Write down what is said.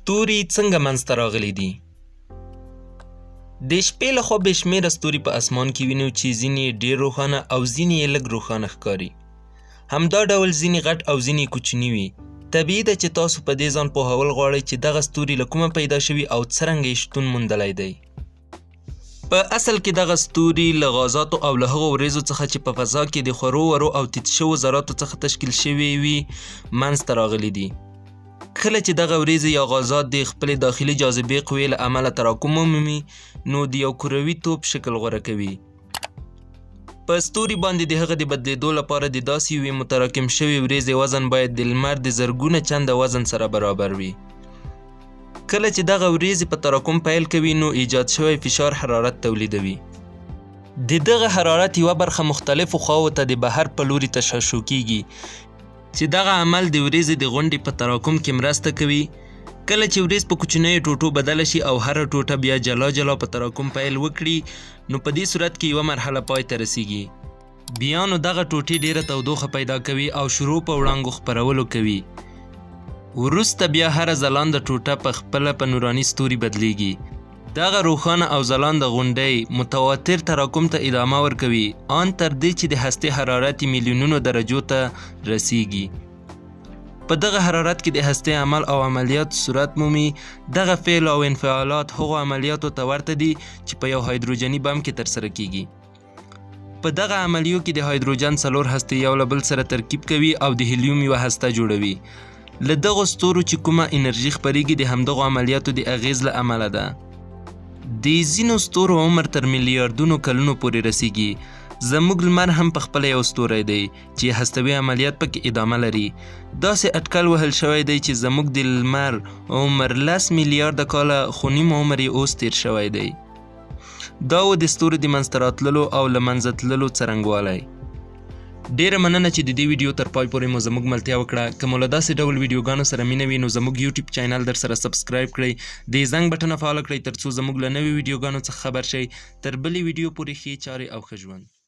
ستوري څنګه منځته راغلي دي؟ د شپې لخوا بې شمېره ستوري په اسمان کې وینو چې ځینې یې ډېر روښانه او ځینې یې لږ روښانه ښکاري. همدا ډول ځینې غټ او ځینې کوچني وي. طبیعي ده چې تاسو په دې ځان پوهول غواړئ چې دغه ستوري له کومه پیدا شوي او څرنګه یې شتون موندلی دی. په اصل کې دغه ستوري له غازاتو او له هغو وریځو څخه چې په فضا کې د خورو ورو او تیت شوو ذراتو څخه تشکیل شوي وي منځته راغلي دي. کله چې دغه وریځې یا غازات د خپلې داخلي جاذبې قوې له امله تراکم ومومي نو د یو کروي توپ شکل غوره کوي. په ستوري باندې د هغه د بدلیدو لپاره د داسې یوې متراکم شوې وریځې وزن باید د لمر د زرګونه چنده وزن سره برابر وي. کله چې دغه وریځې په تراکم پیل کوي نو ایجاد شوی فشار حرارت تولیدوي. د دغه حرارت یوه برخه مختلفو خواوو ته د بهر په لوري تشعشع کیږي چې دغه عمل د وریځې د غونډې په تراکم کې مرسته کوي. کله چې وریځ په کوچنیو ټوټو بدله شي او هره ټوټه بیا جلا جلا په تراکم پیل وکړي نو په دې صورت کې یوه مرحله پای ته رسیږي. بیا نو دغه ټوټې ډیره تودوخه پیدا کوي او شروع په وړانګو خپرولو کوي. وروسته بیا هره ځلانده ټوټه په خپله په نوراني ستوري بدلیږي. دغه روښانه او ځلانده غونډۍ متواتر تراکم ته ادامه ورکوي ان تر دې چې د هستې حرارت میلیونونو درجو ته رسیږي. په دغه حرارت کې د هستې عمل او عملیات صورت مومي. دغه فعل او انفعالات هغو عملیاتو ته ورته دي چې په یو هایدروجني بم کې ترسره کیږي. په دغه عملیو کې د هایدروجن 4 هستې یو له بل سره ترکیب کوي او د هیلیوم یوه هسته جوړوي. له دغو ستورو چې کومه انرژي خپریږي د همدغو عملیاتو د اغیز له امله ده. د ځینو ستورو عمر تر میلیاردونو کلونو پورې رسیږي. زموږ لمر هم په خپله یو ستوری دی چې هستوي عملیات پکې ادامه لري. داسې اټکل وهل شوی دی چې زموږ د لمر عمر 10 میلیارده کاله خو نیم عمر یې اوس تیر شوی دی. دا و د ستورو د منځته راتللو او له منځه تللو څرنګوالی. ډیره مننه چې د دې ویډیو تر پای پورې مو زموږ ملتیا وکړه. که مو له داسې ډول ویډیوګانو سره مینه وي نو زموږ یوټیوب چینل در سره سبسکرایب کړئ. د زنګ بټنه فعاله کړئ تر څو زموږ له نوې ویډیوګانو څخه خبر شئ. تر بلې ویډیو پورې ښې چارې او ښه ژوند.